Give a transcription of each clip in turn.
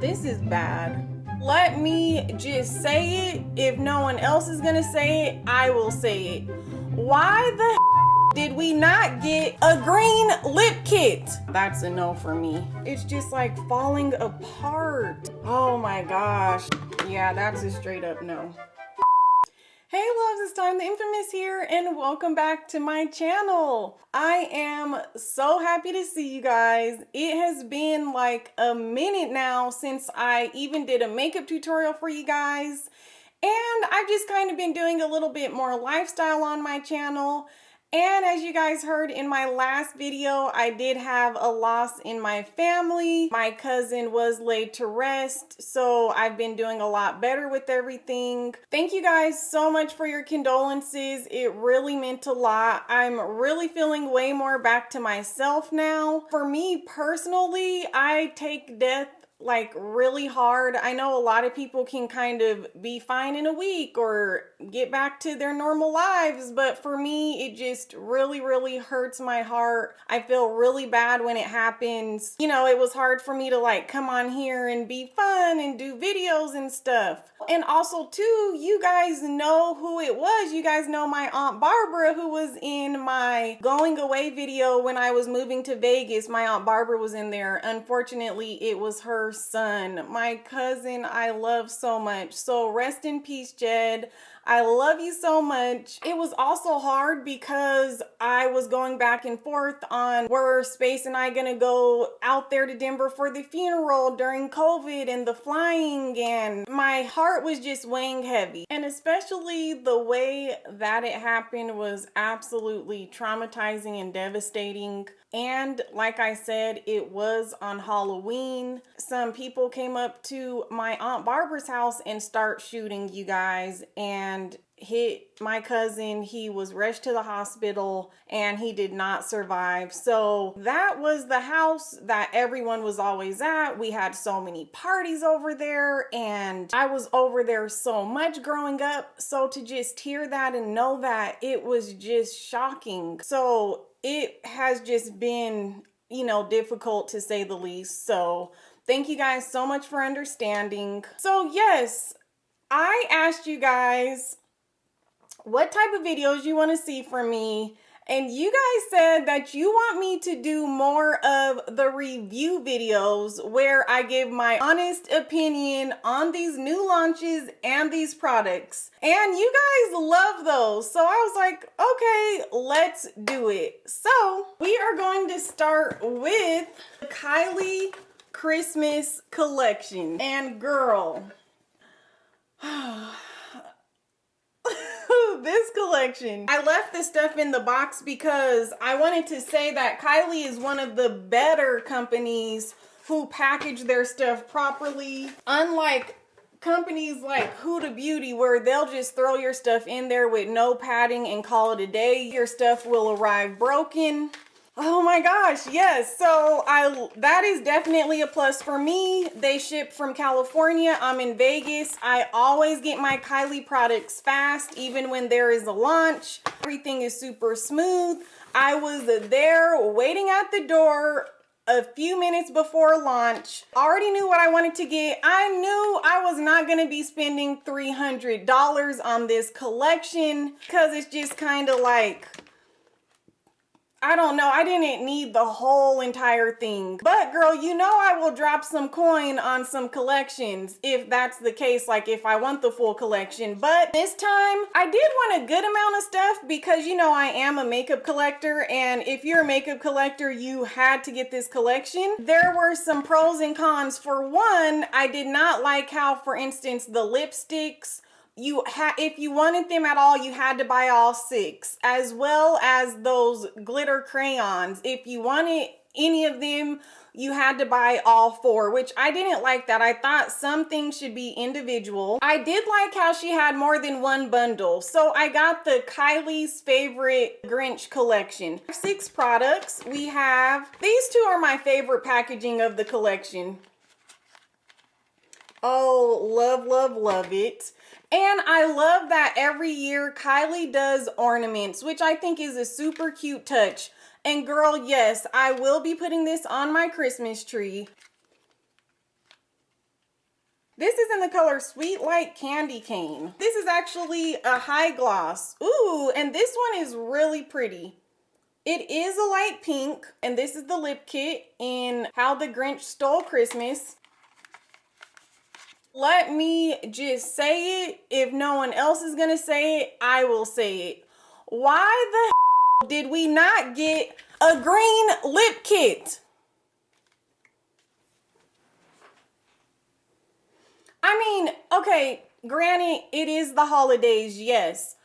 This is bad. Let me just say it. If no one else is gonna say it, I will say it. Why the did we not get a green lip kit? That's a no for me. It's just like falling apart. Oh my gosh. Yeah, that's a straight up no. Hey loves, it's Time the Infamous here and welcome back to my channel. I am so happy to see you guys. It has been like a minute now since I even did a makeup tutorial for you guys. And I've just kind of been doing a little bit more lifestyle on my channel. And as you guys heard in my last video, I did have a loss in my family. My cousin was laid to rest, so I've been doing a lot better with everything. Thank you guys so much for your condolences. It really meant a lot. I'm really feeling way more back to myself now. For me personally, I take death like really hard. I know a lot of people can kind of be fine in a week or get back to their normal lives, but for me it just really hurts my heart. I feel really bad when it happens. You know, it was hard for me to like come on here and be fun and do videos and stuff. And also too, you guys know who it was. You guys know my Aunt Barbara, who was in my going away video when I was moving to Vegas. My Aunt Barbara was in there. Unfortunately, it was her son, my cousin I love so much. So rest in peace, Jed. I love you so much. It was also hard because I was going back and forth on were Space and I gonna go out there to Denver for the funeral during COVID and the flying, and my heart was just weighing heavy. And especially the way that it happened was absolutely traumatizing and devastating. And like I said, it was on Halloween. Some people came up to my Aunt Barbara's house and start shooting, you guys, and hit my cousin. He was rushed to the hospital and he did not survive. So that was the house that everyone was always at. We had so many parties over there and I was over there so much growing up. So to just hear that and know that, it was just shocking. So it has just been, you know, difficult to say the least. So thank you guys so much for understanding. So yes, I asked you guys what type of videos you want to see from me. And you guys said that you want me to do more of the review videos where I give my honest opinion on these new launches and these products. And you guys love those. So I was like, okay, let's do it. So we are going to start with the Kylie Christmas collection. And girl, this collection, I left this stuff in the box because I wanted to say that Kylie is one of the better companies who package their stuff properly. Unlike companies like Huda Beauty, where they'll just throw your stuff in there with no padding and call it a day. Your stuff will arrive broken. Oh my gosh, yes. So that is definitely a plus for me. They ship from California. I'm in Vegas. I always get my Kylie products fast, even when there is a launch. Everything is super smooth. I was there waiting at the door a few minutes before launch. Already knew what I wanted to get. I knew I was not going to be spending $300 on this collection because it's just kind of like, I don't know, I didn't need the whole entire thing. But girl, you know I will drop some coin on some collections if that's the case, like if I want the full collection. But this time, I did want a good amount of stuff because you know I am a makeup collector, and if you're a makeup collector, you had to get this collection. There were some pros and cons. For one, I did not like how, for instance, the lipsticks, if you wanted them at all, you had to buy all 6, as well as those glitter crayons. If you wanted any of them, you had to buy all 4, which I didn't like that. I thought some things should be individual. I did like how she had more than one bundle. So I got the Kylie's Favorite Grinch collection. 6 products. We have, these 2 are my favorite packaging of the collection. Oh, love it. And I love that every year Kylie does ornaments, which I think is a super cute touch. And girl, yes, I will be putting this on my Christmas tree. This is in the color Sweet Light Candy Cane. This is actually a high gloss. Ooh, and this one is really pretty. It is a light pink, and this is the lip kit in How the Grinch Stole Christmas. Let me just say it. If no one else is gonna say it, I will say it. Why the did we not get a green lip kit? I mean, okay, granted, it is the holidays, yes.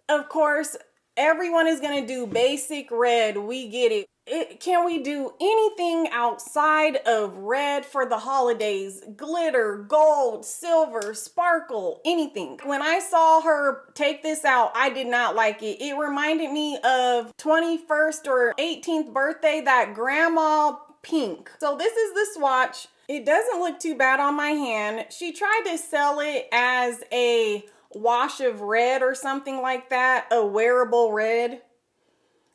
Of course, everyone is gonna do basic red, we get it. Can we do anything outside of red for the holidays? Glitter, gold, silver, sparkle, anything. When I saw her take this out, I did not like it. It reminded me of 21st or 18th birthday, that grandma pink. So this is the swatch. It doesn't look too bad on my hand. She tried to sell it as a wash of red or something like that, a wearable red,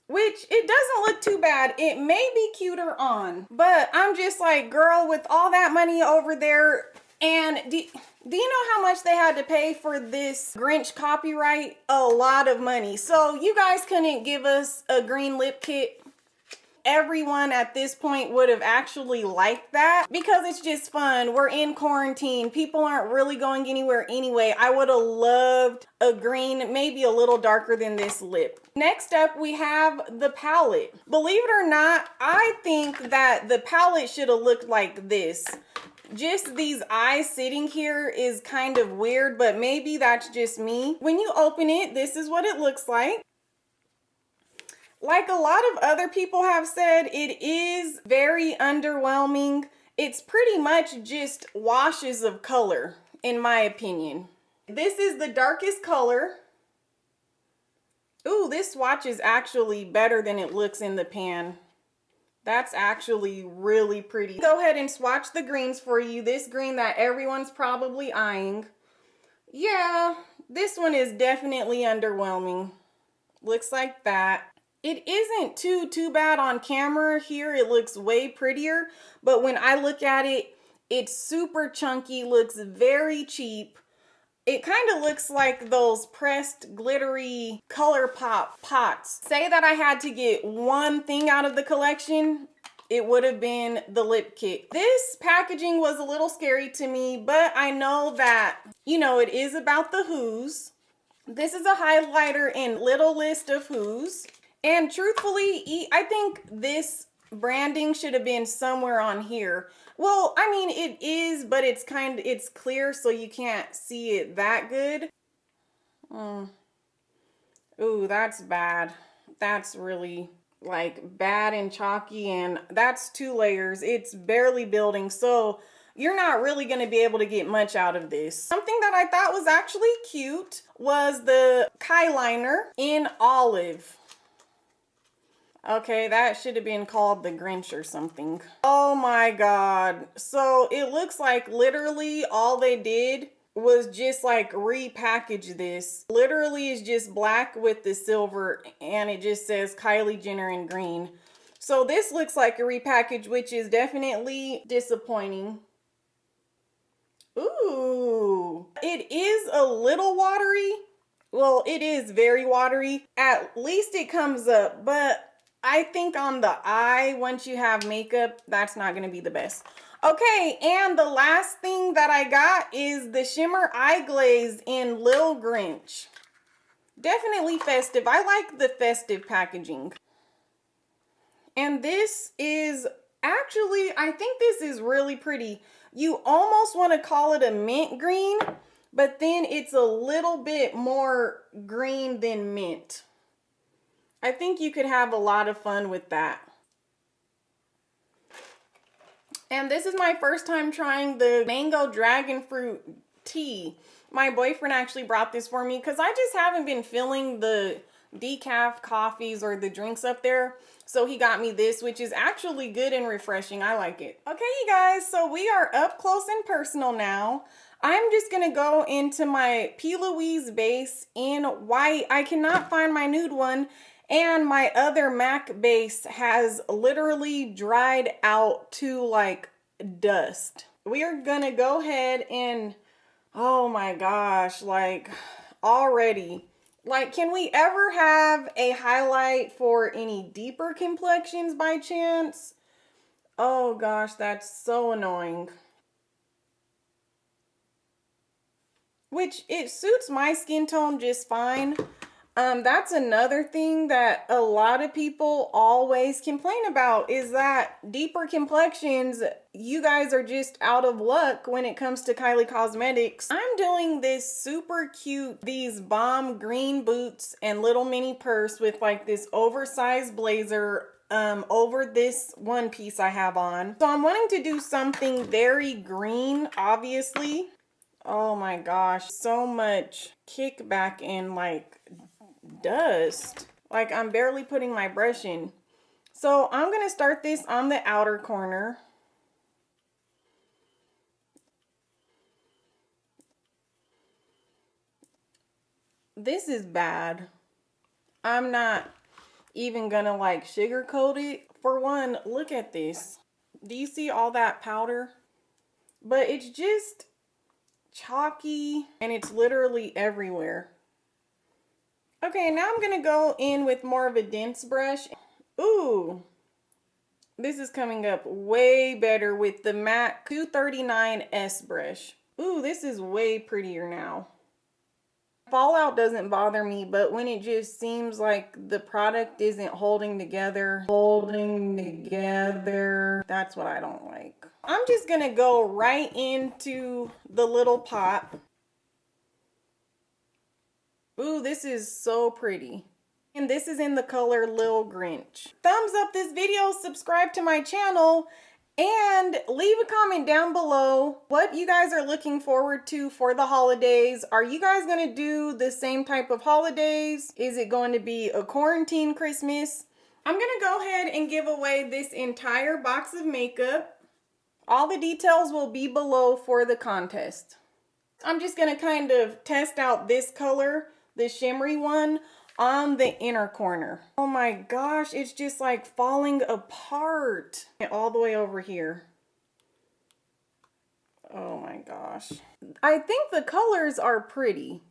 which it doesn't look too bad. It may be cuter on, but I'm just like, girl, with all that money over there, and do you know how much they had to pay for this Grinch copyright? A lot of money. So you guys couldn't give us a green lip kit. Everyone at this point would have actually liked that because it's just fun. We're in quarantine. People aren't really going anywhere anyway. I would have loved a green, maybe a little darker than this lip. Next up, we have the palette. Believe it or not, I think that the palette should have looked like this. Just these eyes sitting here is kind of weird, but maybe that's just me. When you open it, this is what it looks like. Like a lot of other people have said, it is very underwhelming. It's pretty much just washes of color, in my opinion. This is the darkest color. Ooh, this swatch is actually better than it looks in the pan. That's actually really pretty. Go ahead and swatch the greens for you. This green that everyone's probably eyeing. Yeah, this one is definitely underwhelming. Looks like that. It isn't too bad on camera. Here it looks way prettier, but when I look at it, it's super chunky, looks very cheap. It kind of looks like those pressed glittery color pop pots. Say that I had to get one thing out of the collection, it would have been the lip kit. This packaging was a little scary to me, but I know that, you know, it is about the Who's. This is a highlighter in Littlest of Who's. And truthfully, I think this branding should have been somewhere on here. Well, I mean, it is, but it's clear, so you can't see it that good. Ooh, that's bad. That's really like bad and chalky, and that's 2 layers. It's barely building, so you're not really going to be able to get much out of this. Something that I thought was actually cute was the Kyliner in olive. Okay, that should have been called the Grinch or something. Oh my God. So it looks like literally all they did was just like repackage this. Literally is just black with the silver, and it just says Kylie Jenner in green. So this looks like a repackage, which is definitely disappointing. Ooh, it is a little watery. Well, it is very watery. At least it comes up, but I think on the eye, once you have makeup, that's not going to be the best. Okay, and the last thing that I got is the Shimmer Eye Glaze in Lil Grinch. Definitely festive. I like the festive packaging. And this is actually, I think this is really pretty. You almost want to call it a mint green, but then it's a little bit more green than mint. I think you could have a lot of fun with that. And this is my first time trying the mango dragon fruit tea. My boyfriend actually brought this for me because I just haven't been feeling the decaf coffees or the drinks up there. So he got me this, which is actually good and refreshing. I like it. Okay, you guys, so we are up close and personal now. I'm just going to go into my P. Louise base in white. I cannot find my nude one. And my other MAC base has literally dried out to like dust. we are gonna go ahead and, oh my gosh, like already, like, can we ever have a highlight for any deeper complexions by chance? Oh gosh, that's so annoying. Which it suits my skin tone just fine. That's another thing that a lot of people always complain about, is that deeper complexions, you guys are just out of luck when it comes to Kylie Cosmetics. I'm doing this super cute, these bomb green boots and little mini purse with like this oversized blazer over this one piece I have on. So I'm wanting to do something very green, obviously. Oh my gosh, so much kickback and like dust. Like I'm barely putting my brush in. So I'm gonna start this on the outer corner. This is bad. I'm not even gonna like sugarcoat it. For one, look at this. Do you see all that powder? But it's just chalky and it's literally everywhere. Okay, now I'm gonna go in with more of a dense brush. Ooh, this is coming up way better with the MAC 239S brush. Ooh, this is way prettier now. Fallout doesn't bother me, but when it just seems like the product isn't holding together, that's what I don't like. I'm just gonna go right into the little pot. Ooh, this is so pretty. And this is in the color Lil Grinch. Thumbs up this video, subscribe to my channel, and leave a comment down below what you guys are looking forward to for the holidays. Are you guys gonna do the same type of holidays? Is it going to be a quarantine Christmas? I'm gonna go ahead and give away this entire box of makeup. All the details will be below for the contest. I'm just gonna kind of test out this color, the shimmery one, on the inner corner. Oh my gosh, it's just like falling apart all the way over here. Oh my gosh. I think the colors are pretty.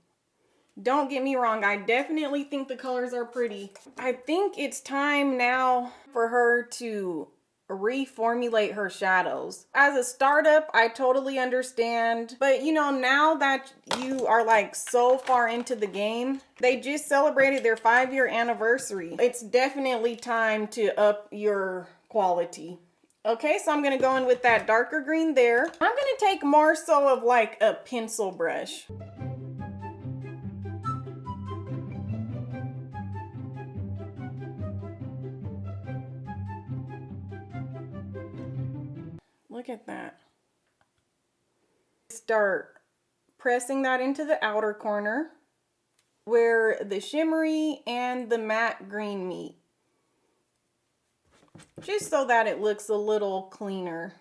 Don't get me wrong, I definitely think the colors are pretty. I think it's time now for her to reformulate her shadows. As a startup, I totally understand, but you know, now that you are like so far into the game, they just celebrated their 5-year anniversary. It's definitely time to up your quality. Okay, so I'm gonna go in with that darker green there. I'm gonna take more so of like a pencil brush. Look at that. Start pressing that into the outer corner where the shimmery and the matte green meet. Just so that it looks a little cleaner.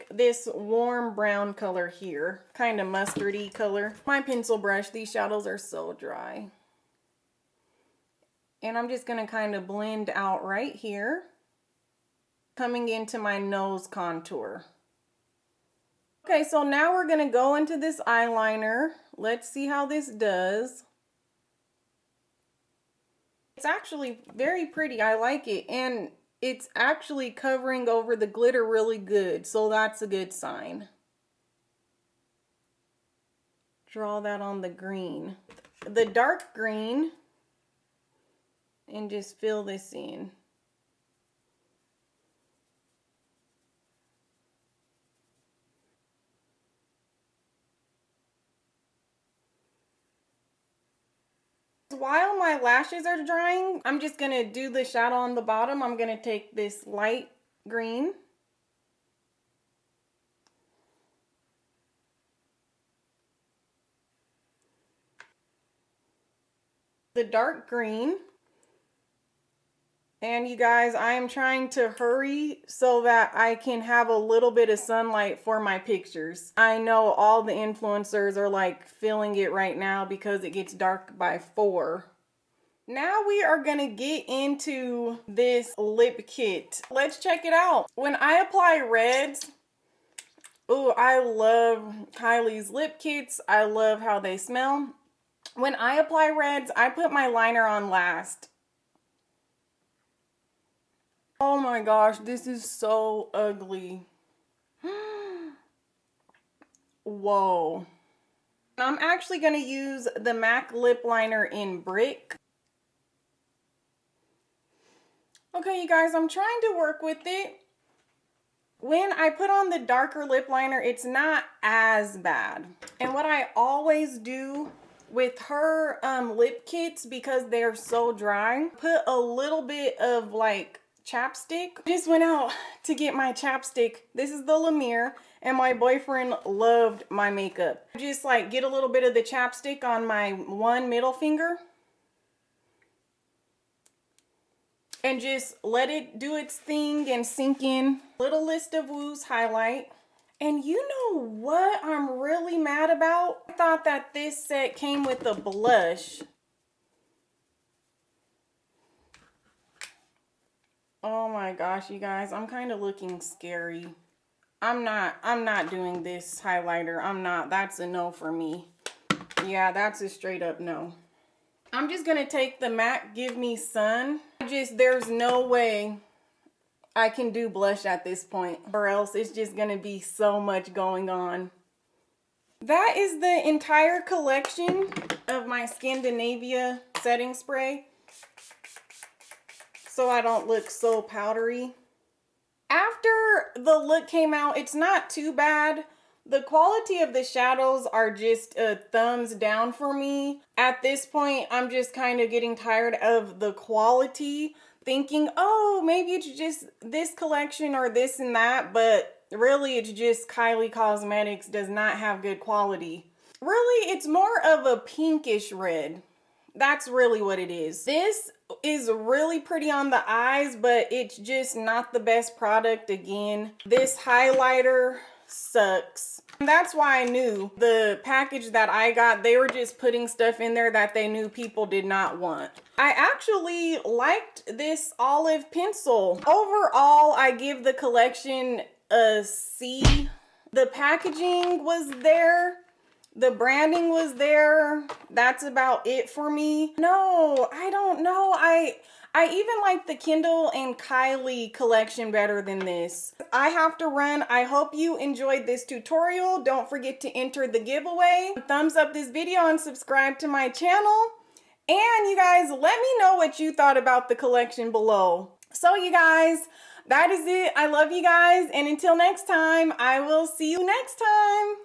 This warm brown color here, kind of mustardy color. My pencil brush, these shadows are so dry. And I'm just gonna kind of blend out right here, coming into my nose contour. Okay, so now we're gonna go into this eyeliner. Let's see how this does. It's actually very pretty, I like it, and it's actually covering over the glitter really good, so that's a good sign. Draw that on the green. The dark green, and just fill this in. While my lashes are drying, I'm just gonna do the shadow on the bottom. I'm gonna take this light green. The dark green. And you guys, I am trying to hurry so that I can have a little bit of sunlight for my pictures. I know all the influencers are like feeling it right now because it gets dark by 4. Now we are gonna get into this lip kit. Let's check it out. When I apply reds, ooh, I love Kylie's lip kits. I love how they smell. When I apply reds, I put my liner on last. Oh my gosh, this is so ugly. Whoa. I'm actually gonna use the MAC lip liner in Brick. Okay, you guys, I'm trying to work with it. When I put on the darker lip liner, it's not as bad. And what I always do with her lip kits, because they're so dry, put a little bit of like chapstick. I just went out to get my chapstick. This is the Lumiere, and my boyfriend loved my makeup. Just like get a little bit of the chapstick on my one middle finger and just let it do its thing and sink in. Littlest of Woo's highlight. And you know what I'm really mad about? I thought that this set came with a blush. Oh my gosh, you guys, I'm kind of looking scary. I'm not doing this highlighter. I'm not. That's a no for me. Yeah, that's a straight up no. I'm just gonna take the MAC Give Me Sun. There's no way I can do blush at this point, or else it's just gonna be so much going on. That is the entire collection of my Scandinavia setting spray, so I don't look so powdery. After the look came out, it's not too bad. The quality of the shadows are just a thumbs down for me. At this point, I'm just kind of getting tired of the quality, thinking, oh, maybe it's just this collection or this and that, but really it's just Kylie Cosmetics does not have good quality. Really, it's more of a pinkish red. That's really what it is. This is really pretty on the eyes, but it's just not the best product again. This highlighter sucks. And that's why I knew the package that I got, they were just putting stuff in there that they knew people did not want. I actually liked this olive pencil. Overall, I give the collection a C. The packaging was there. The branding was there. That's about it for me. No, I don't know. I even like the Kendall and Kylie collection better than this. I have to run. I hope you enjoyed this tutorial. Don't forget to enter the giveaway. Thumbs up this video and subscribe to my channel. And you guys, let me know what you thought about the collection below. So you guys, that is it. I love you guys. And until next time, I will see you next time.